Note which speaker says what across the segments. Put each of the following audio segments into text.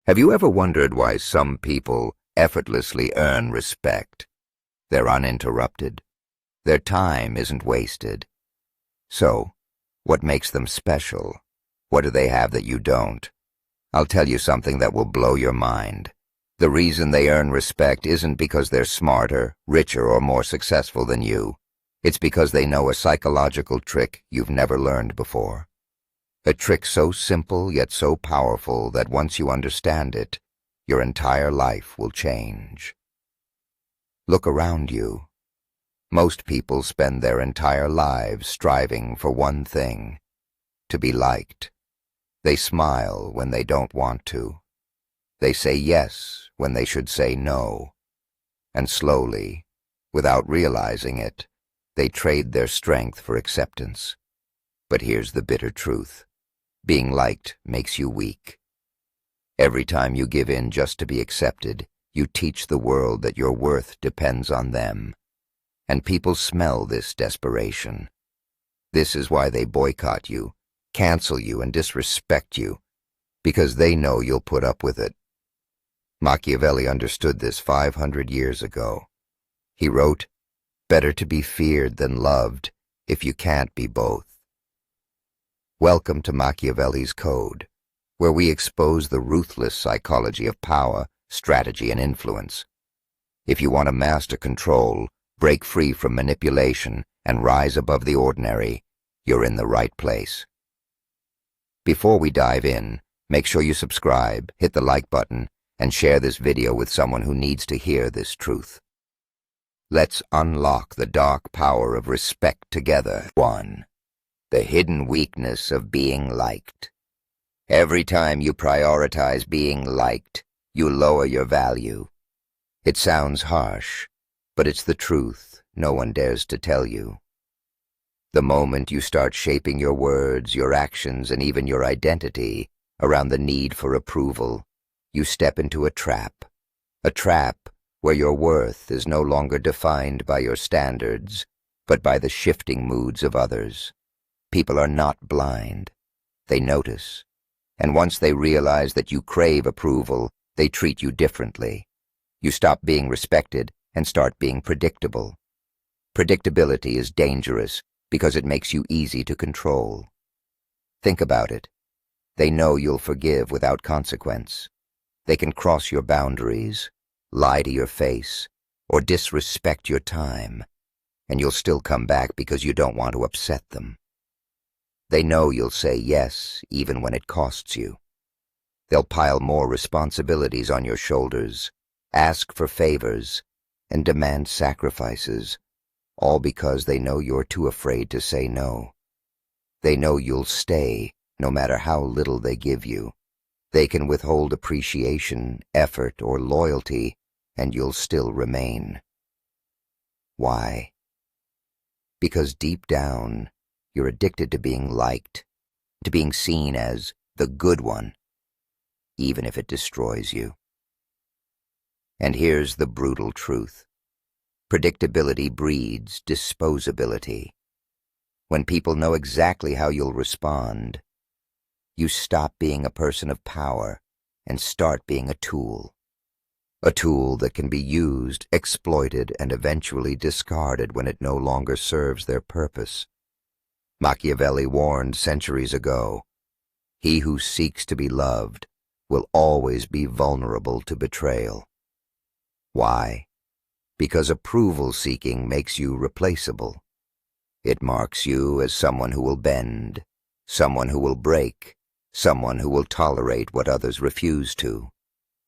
Speaker 1: Have you ever wondered why some people effortlessly earn respect? They're uninterrupted. Their time isn't wasted. So, what makes them special? What do they have that you don't? I'll tell you something that will blow your mind. The reason they earn respect isn't because they're smarter, richer, or more successful than you. It's because they know a psychological trick you've never learned before. A trick so simple yet so powerful that once you understand it, your entire life will change. Look around you. Most people spend their entire lives striving for one thing: to be liked. They smile when they don't want to. They say yes when they should say no. And slowly, without realizing it, they trade their strength for acceptance. But here's the bitter truth. Being liked makes you weak. Every time you give in just to be accepted, you teach the world that your worth depends on them. And people smell this desperation. This is why they boycott you, cancel you, and disrespect you, because they know you'll put up with it. Machiavelli understood this 500 years ago. He wrote, "Better to be feared than loved, if you can't be both." Welcome to Machiavelli's Code, where we expose the ruthless psychology of power, strategy, and influence. If you want to master control, break free from manipulation, and rise above the ordinary, you're in the right place. Before we dive in, make sure you subscribe, hit the like button, and share this video with someone who needs to hear this truth. Let's unlock the dark power of respect together. 1. The hidden weakness of being liked. Every time you prioritize being liked, you lower your value. It sounds harsh, but it's the truth no one dares to tell you. The moment you start shaping your words, your actions, and even your identity around the need for approval, you step into a trap where your worth is no longer defined by your standards, but by the shifting moods of others. People are not blind. They notice. And once they realize that you crave approval, they treat you differently. You stop being respected and start being predictable. Predictability is dangerous because it makes you easy to control. Think about it. They know you'll forgive without consequence. They can cross your boundaries, lie to your face, or disrespect your time, and you'll still come back because you don't want to upset them. They know you'll say yes even when it costs you. They'll pile more responsibilities on your shoulders, ask for favors, and demand sacrifices, all because they know you're too afraid to say no. They know you'll stay no matter how little they give you. They can withhold appreciation, effort, or loyalty, and you'll still remain. Why? Because deep down, you're addicted to being liked, to being seen as the good one, even if it destroys you. And here's the brutal truth. Predictability breeds disposability. When people know exactly how you'll respond, you stop being a person of power and start being a tool. A tool that can be used, exploited, and eventually discarded when it no longer serves their purpose. Machiavelli warned centuries ago, "He who seeks to be loved will always be vulnerable to betrayal." Why? Because approval-seeking makes you replaceable. It marks you as someone who will bend, someone who will break, someone who will tolerate what others refuse to.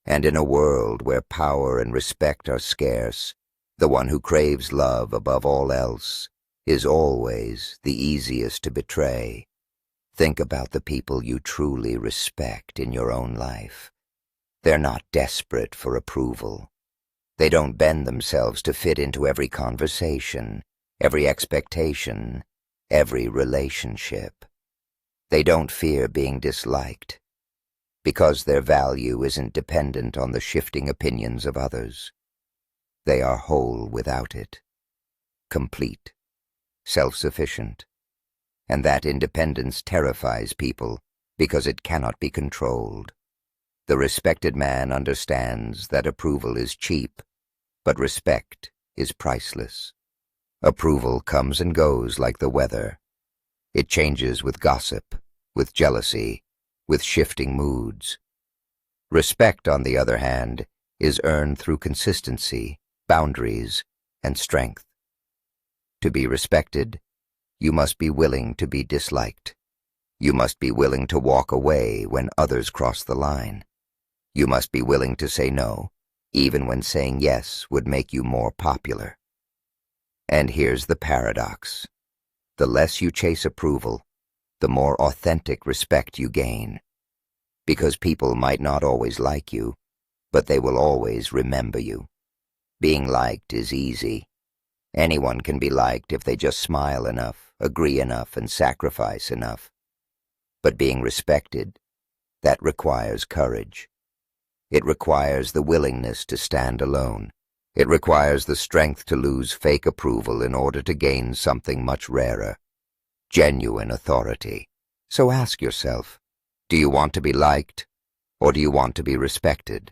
Speaker 1: And in a world where power and respect are scarce, the one who craves love above all else is always the easiest to betray. Think about the people you truly respect in your own life. They're not desperate for approval. They don't bend themselves to fit into every conversation, every expectation, every relationship. They don't fear being disliked, because their value isn't dependent on the shifting opinions of others. They are whole without it, complete, self-sufficient, and that independence terrifies people because it cannot be controlled. The respected man understands that approval is cheap, but respect is priceless. Approval comes and goes like the weather. It changes with gossip, with jealousy, with shifting moods. Respect, on the other hand, is earned through consistency, boundaries, and strength. To be respected, you must be willing to be disliked. You must be willing to walk away when others cross the line. You must be willing to say no, even when saying yes would make you more popular. And here's the paradox. The less you chase approval, the more authentic respect you gain. Because people might not always like you, but they will always remember you. Being liked is easy. Anyone can be liked if they just smile enough, agree enough, and sacrifice enough. But being respected, that requires courage. It requires the willingness to stand alone. It requires the strength to lose fake approval in order to gain something much rarer, genuine authority. So ask yourself, do you want to be liked, or do you want to be respected?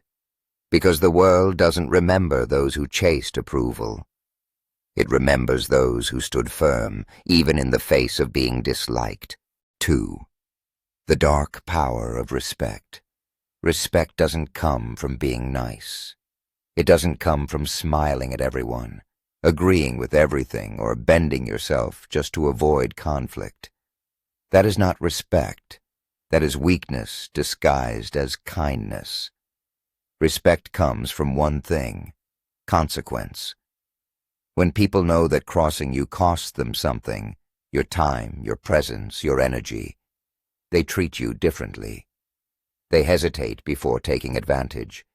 Speaker 1: Because the world doesn't remember those who chased approval. It remembers those who stood firm, even in the face of being disliked. 2. The dark power of respect. Respect doesn't come from being nice. It doesn't come from smiling at everyone, agreeing with everything, or bending yourself just to avoid conflict. That is not respect. That is weakness disguised as kindness. Respect comes from one thing: consequence. When people know that crossing you costs them something, your time, your presence, your energy, they treat you differently. They hesitate before taking advantage.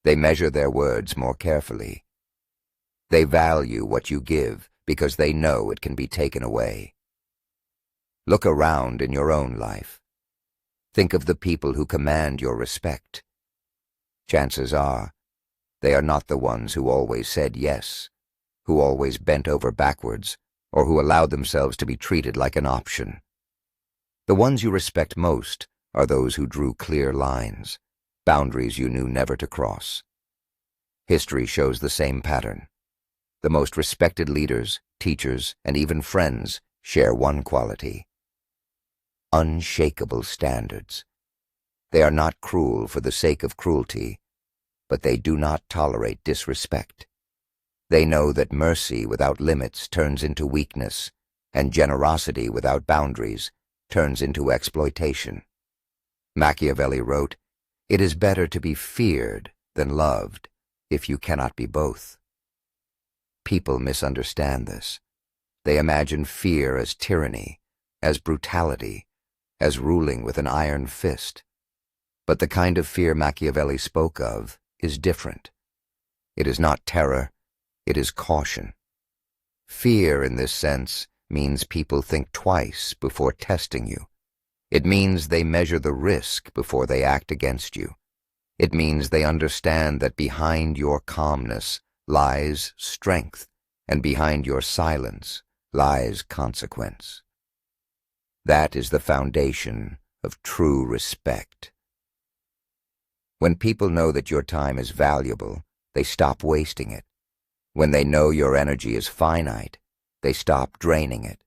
Speaker 1: They measure their words more carefully. They value what you give because they know it can be taken away. Look around in your own life. Think of the people who command your respect. Chances are, they are not the ones who always said yes, who always bent over backwards, or who allowed themselves to be treated like an option. The ones you respect most are those who drew clear lines, boundaries you knew never to cross. History shows the same pattern. The most respected leaders, teachers, and even friends share one quality: unshakable standards. They are not cruel for the sake of cruelty, but they do not tolerate disrespect. They know that mercy without limits turns into weakness, and generosity without boundaries turns into exploitation. Machiavelli wrote, "It is better to be feared than loved, if you cannot be both." People misunderstand this. They imagine fear as tyranny, as brutality, as ruling with an iron fist. But the kind of fear Machiavelli spoke of is different. It is not terror, it is caution. Fear, in this sense, means people think twice before testing you. It means they measure the risk before they act against you. It means they understand that behind your calmness lies strength, and behind your silence lies consequence. That is the foundation of true respect. When people know that your time is valuable, they stop wasting it. When they know your energy is finite, they stop draining it.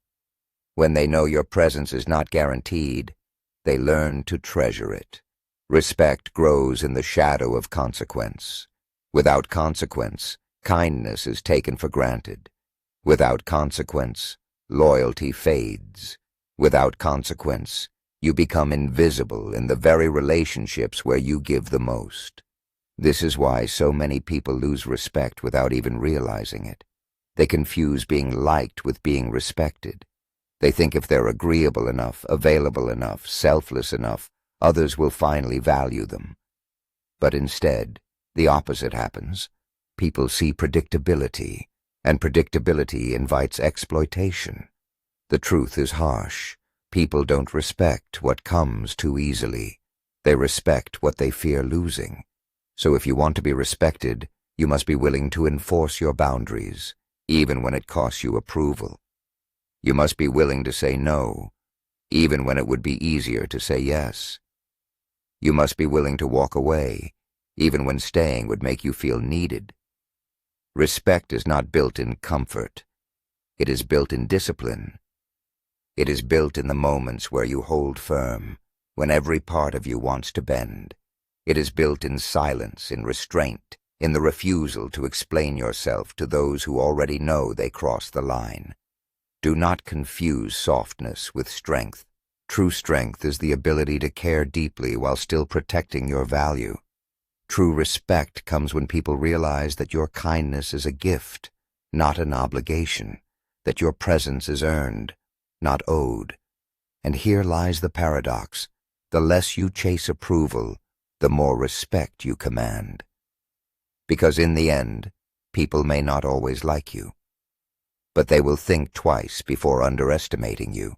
Speaker 1: When they know your presence is not guaranteed, they learn to treasure it. Respect grows in the shadow of consequence. Without consequence, kindness is taken for granted. Without consequence, loyalty fades. Without consequence, you become invisible in the very relationships where you give the most. This is why so many people lose respect without even realizing it. They confuse being liked with being respected. They think if they're agreeable enough, available enough, selfless enough, others will finally value them. But instead, the opposite happens. People see predictability, and predictability invites exploitation. The truth is harsh. People don't respect what comes too easily. They respect what they fear losing. So if you want to be respected, you must be willing to enforce your boundaries, even when it costs you approval. You must be willing to say no, even when it would be easier to say yes. You must be willing to walk away, even when staying would make you feel needed. Respect is not built in comfort. It is built in discipline. It is built in the moments where you hold firm, when every part of you wants to bend. It is built in silence, in restraint, in the refusal to explain yourself to those who already know they cross the line. Do not confuse softness with strength. True strength is the ability to care deeply while still protecting your value. True respect comes when people realize that your kindness is a gift, not an obligation, that your presence is earned, not owed. And here lies the paradox. The less you chase approval, the more respect you command. Because in the end, people may not always like you, but they will think twice before underestimating you.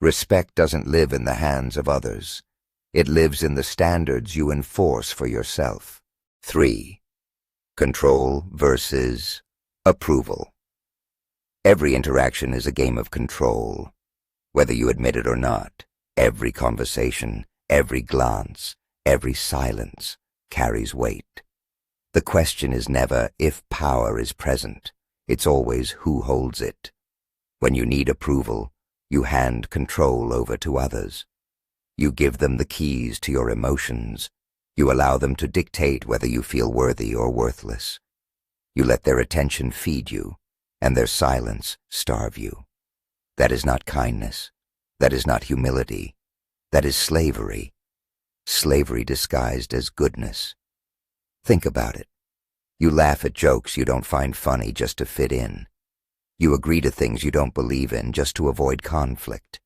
Speaker 1: Respect doesn't live in the hands of others. It lives in the standards you enforce for yourself. 3. Control versus approval. Every interaction is a game of control, whether you admit it or not. Every conversation, every glance, every silence carries weight. The question is never if power is present. It's always who holds it. When you need approval, you hand control over to others. You give them the keys to your emotions. You allow them to dictate whether you feel worthy or worthless. You let their attention feed you, and their silence starve you. That is not kindness. That is not humility. That is slavery. Slavery disguised as goodness. Think about it. You laugh at jokes you don't find funny just to fit in. You agree to things you don't believe in just to avoid conflict.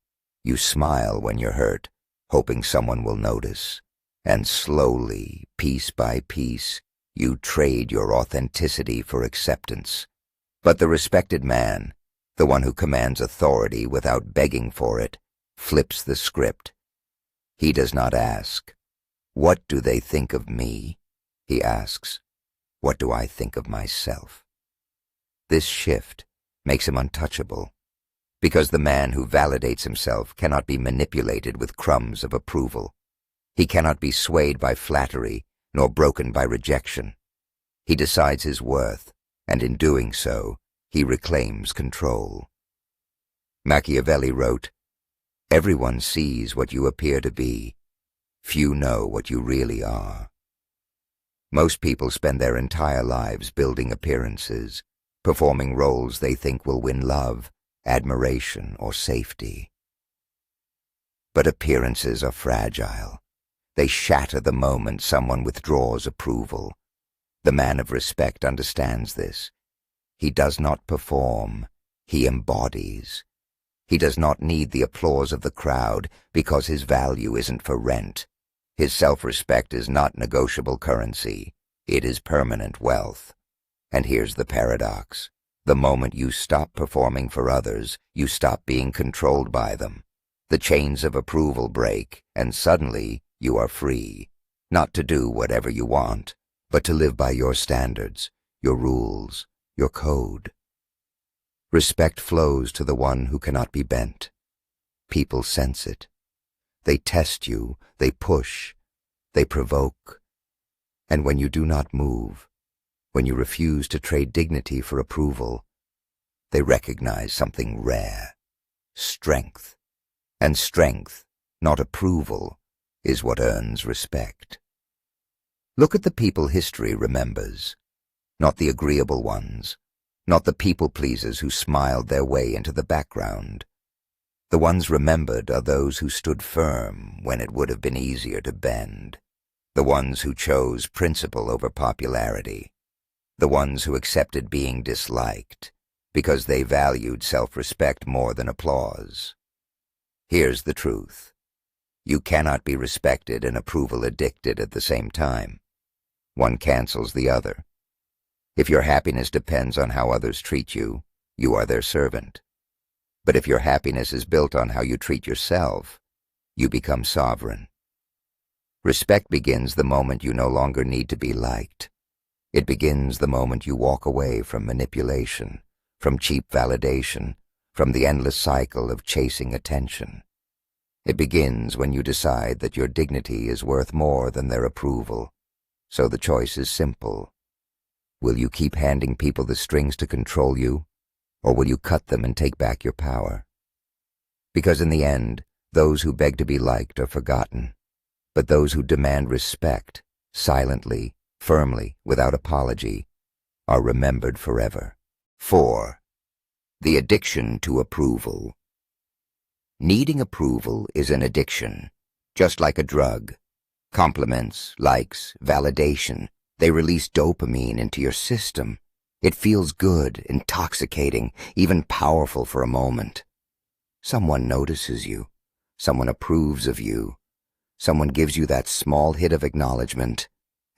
Speaker 1: You smile when you're hurt, hoping someone will notice. And slowly, piece by piece, you trade your authenticity for acceptance. But the respected man, the one who commands authority without begging for it, flips the script. He does not ask, "What do they think of me?" He asks, "What do I think of myself?" This shift makes him untouchable, because the man who validates himself cannot be manipulated with crumbs of approval. He cannot be swayed by flattery, nor broken by rejection. He decides his worth, and in doing so, he reclaims control. Machiavelli wrote, "Everyone sees what you appear to be. Few know what you really are." Most people spend their entire lives building appearances, performing roles they think will win love, admiration, or safety. But appearances are fragile. They shatter the moment someone withdraws approval. The man of respect understands this. He does not perform, he embodies. He does not need the applause of the crowd because his value isn't for rent. His self-respect is not negotiable currency. It is permanent wealth. And here's the paradox. The moment you stop performing for others, you stop being controlled by them. The chains of approval break, and suddenly you are free, not to do whatever you want, but to live by your standards, your rules, your code. Respect flows to the one who cannot be bent. People sense it. They test you, they push, they provoke. And when you do not move, when you refuse to trade dignity for approval, they recognize something rare, strength. And strength, not approval, is what earns respect. Look at the people history remembers, not the agreeable ones, not the people-pleasers who smiled their way into the background. The ones remembered are those who stood firm when it would have been easier to bend, the ones who chose principle over popularity, the ones who accepted being disliked because they valued self-respect more than applause. Here's the truth. You cannot be respected and approval addicted at the same time. One cancels the other. If your happiness depends on how others treat you, you are their servant. But if your happiness is built on how you treat yourself, you become sovereign. Respect begins the moment you no longer need to be liked. It begins the moment you walk away from manipulation, from cheap validation, from the endless cycle of chasing attention. It begins when you decide that your dignity is worth more than their approval. So the choice is simple. Will you keep handing people the strings to control you, or will you cut them and take back your power? Because in the end, those who beg to be liked are forgotten, but those who demand respect, silently, firmly, without apology, are remembered forever. 4. The addiction to approval. Needing approval is an addiction, just like a drug. Compliments, likes, validation, they release dopamine into your system. It feels good, intoxicating, even powerful for a moment. Someone notices you. Someone approves of you. Someone gives you that small hit of acknowledgement,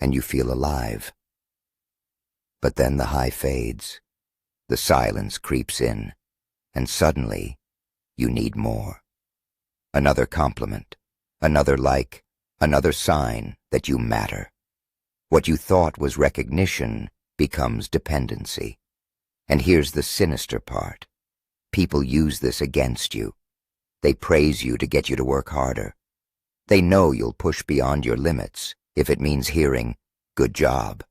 Speaker 1: and you feel alive. But then the high fades. The silence creeps in, and suddenly, you need more. Another compliment, another like, another sign that you matter. What you thought was recognition becomes dependency. And here's the sinister part. People use this against you. They praise you to get you to work harder. They know you'll push beyond your limits if it means hearing, "Good job."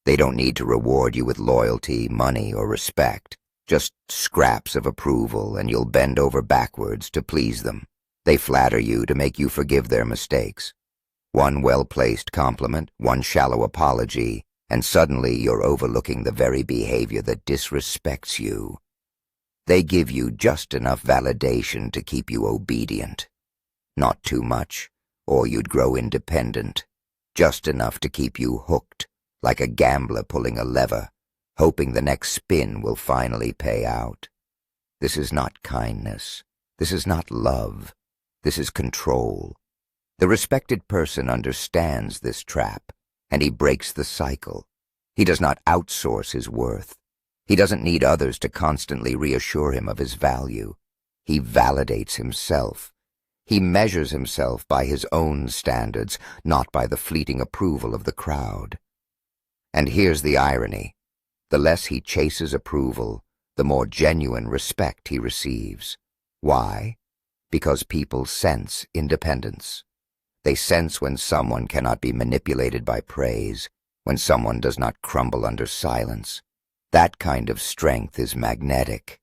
Speaker 1: They don't need to reward you with loyalty, money, or respect. Just scraps of approval, and you'll bend over backwards to please them. They flatter you to make you forgive their mistakes. One well-placed compliment, one shallow apology, and suddenly you're overlooking the very behavior that disrespects you. They give you just enough validation to keep you obedient. Not too much, or you'd grow independent. Just enough to keep you hooked, like a gambler pulling a lever, hoping the next spin will finally pay out. This is not kindness. This is not love. This is control. The respected person understands this trap, and he breaks the cycle. He does not outsource his worth. He doesn't need others to constantly reassure him of his value. He validates himself. He measures himself by his own standards, not by the fleeting approval of the crowd. And here's the irony. The less he chases approval, the more genuine respect he receives. Why? Because people sense independence. They sense when someone cannot be manipulated by praise, when someone does not crumble under silence. That kind of strength is magnetic.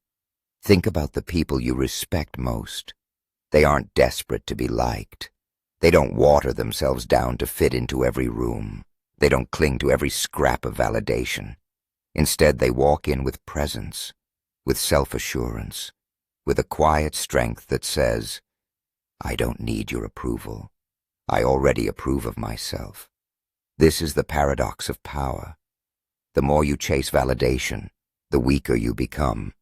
Speaker 1: Think about the people you respect most. They aren't desperate to be liked. They don't water themselves down to fit into every room. They don't cling to every scrap of validation. Instead, they walk in with presence, with self-assurance, with a quiet strength that says, "I don't need your approval. I already approve of myself." This is the paradox of power. The more you chase validation, the weaker you become.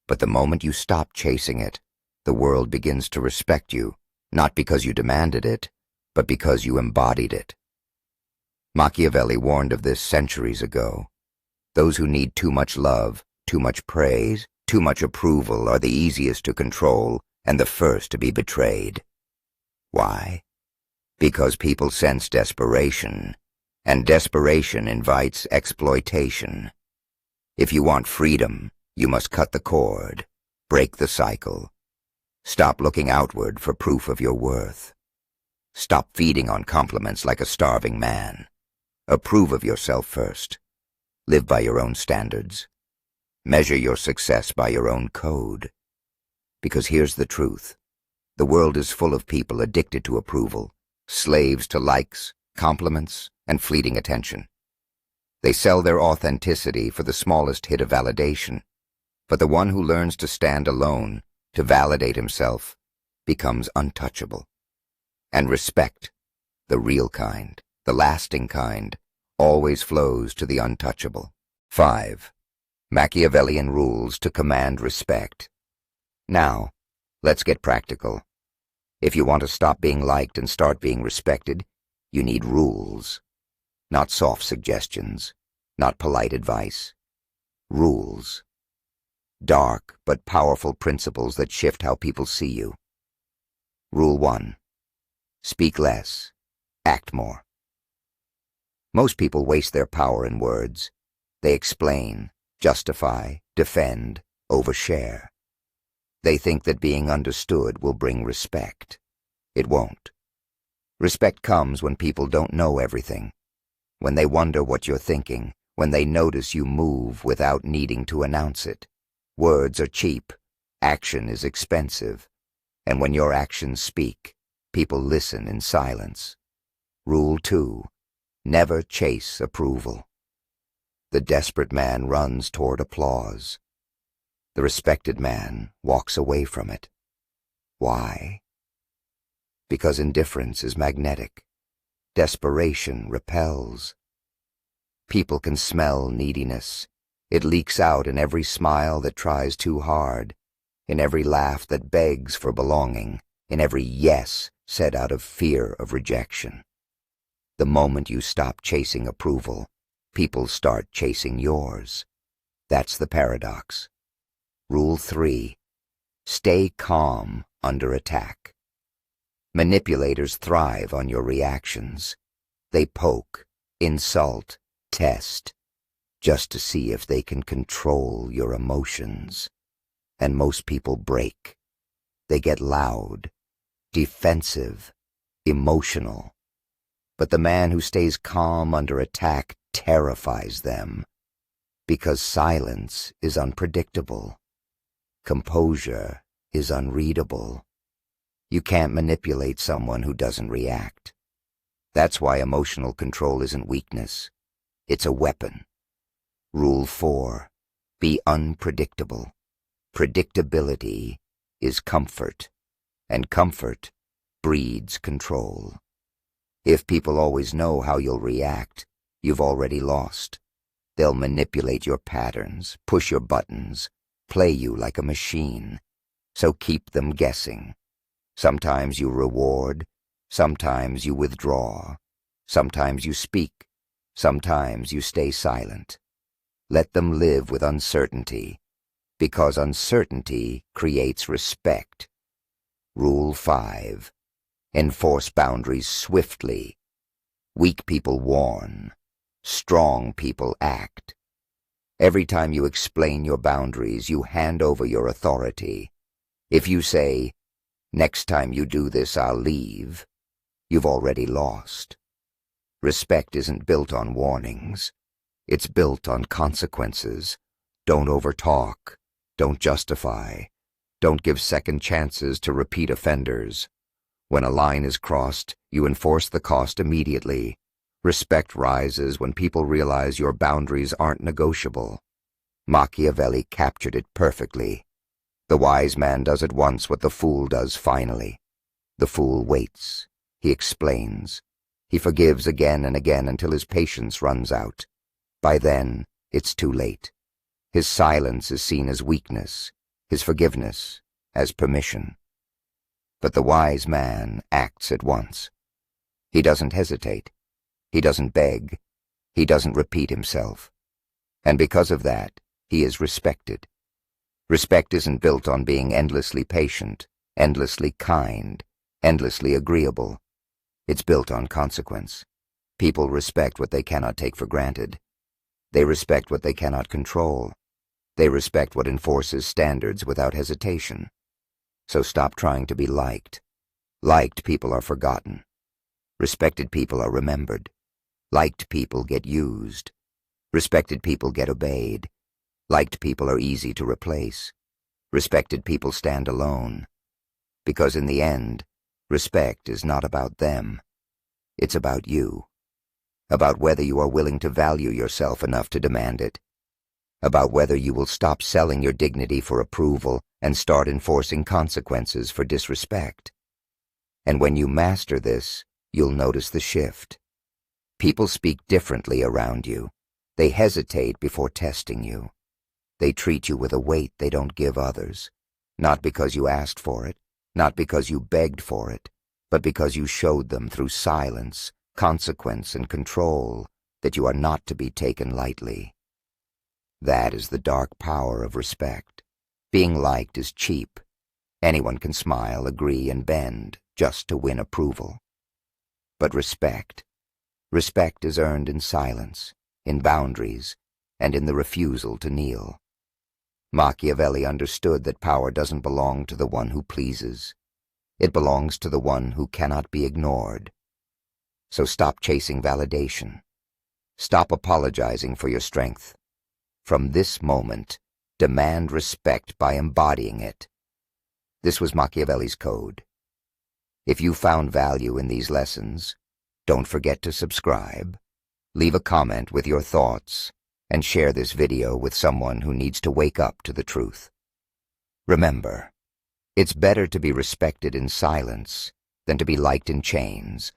Speaker 1: But the moment you stop chasing it, the world begins to respect you, not because you demanded it, but because you embodied it. Machiavelli warned of this centuries ago. Those who need too much love, too much praise, too much approval are the easiest to control and the first to be betrayed. Why? Because people sense desperation, and desperation invites exploitation. If you want freedom, you must cut the cord, break the cycle. Stop looking outward for proof of your worth. Stop feeding on compliments like a starving man. Approve of yourself first. Live by your own standards. Measure your success by your own code. Because here's the truth. The world is full of people addicted to approval, slaves to likes, compliments, and fleeting attention. They sell their authenticity for the smallest hit of validation, but the one who learns to stand alone, to validate himself, becomes untouchable. And respect, the real kind, the lasting kind, always flows to the untouchable. 5. Machiavellian rules to command respect. Now, let's get practical. If you want to stop being liked and start being respected, you need rules. Not soft suggestions, not polite advice. Rules. Dark but powerful principles that shift how people see you. Rule 1. Speak less, act more. Most people waste their power in words. They explain, justify, defend, overshare. They think that being understood will bring respect. It won't. Respect comes when people don't know everything, when they wonder what you're thinking, when they notice you move without needing to announce it. Words are cheap, action is expensive, and when your actions speak, people listen in silence. Rule 2. Never chase approval. The desperate man runs toward applause. The respected man walks away from it. Why? Because indifference is magnetic. Desperation repels. People can smell neediness. It leaks out in every smile that tries too hard, in every laugh that begs for belonging, in every yes said out of fear of rejection. The moment you stop chasing approval, people start chasing yours. That's the paradox. Rule 3. Stay calm under attack. Manipulators thrive on your reactions. They poke, insult, test, just to see if they can control your emotions. And most people break. They get loud, defensive, emotional. But the man who stays calm under attack terrifies them, because silence is unpredictable. Composure is unreadable. You can't manipulate someone who doesn't react. That's why emotional control isn't weakness. It's a weapon. Rule 4. Be unpredictable. Predictability is comfort, and comfort breeds control. If people always know how you'll react, you've already lost. They'll manipulate your patterns, push your buttons, play you like a machine. So keep them guessing. Sometimes you reward, sometimes you withdraw, sometimes you speak, sometimes you stay silent. Let them live with uncertainty, because uncertainty creates respect. Rule 5. Enforce boundaries swiftly. Weak people warn. Strong people act. Every time you explain your boundaries, you hand over your authority. If you say, "Next time you do this, I'll leave," you've already lost. Respect isn't built on warnings. It's built on consequences. Don't overtalk. Don't justify. Don't give second chances to repeat offenders. When a line is crossed, you enforce the cost immediately. Respect rises when people realize your boundaries aren't negotiable. Machiavelli captured it perfectly. The wise man does at once what the fool does finally. The fool waits. He explains. He forgives again and again until his patience runs out. By then, it's too late. His silence is seen as weakness, his forgiveness as permission. But the wise man acts at once. He doesn't hesitate. He doesn't beg. He doesn't repeat himself. And because of that, he is respected. Respect isn't built on being endlessly patient, endlessly kind, endlessly agreeable. It's built on consequence. People respect what they cannot take for granted. They respect what they cannot control. They respect what enforces standards without hesitation. So stop trying to be liked. Liked people are forgotten. Respected people are remembered. Liked people get used. Respected people get obeyed. Liked people are easy to replace. Respected people stand alone. Because in the end, respect is not about them. It's about you. About whether you are willing to value yourself enough to demand it. About whether you will stop selling your dignity for approval and start enforcing consequences for disrespect. And when you master this, you'll notice the shift. People speak differently around you. They hesitate before testing you. They treat you with a weight they don't give others, not because you asked for it, not because you begged for it, but because you showed them through silence, consequence, and control that you are not to be taken lightly. That is the dark power of respect. Being liked is cheap. Anyone can smile, agree, and bend just to win approval. But respect is earned in silence, in boundaries, and in the refusal to kneel. Machiavelli understood that power doesn't belong to the one who pleases. It belongs to the one who cannot be ignored. So stop chasing validation. Stop apologizing for your strength. From this moment, demand respect by embodying it. This was Machiavelli's code. If you found value in these lessons, don't forget to subscribe, leave a comment with your thoughts, and share this video with someone who needs to wake up to the truth. Remember, it's better to be respected in silence than to be liked in chains.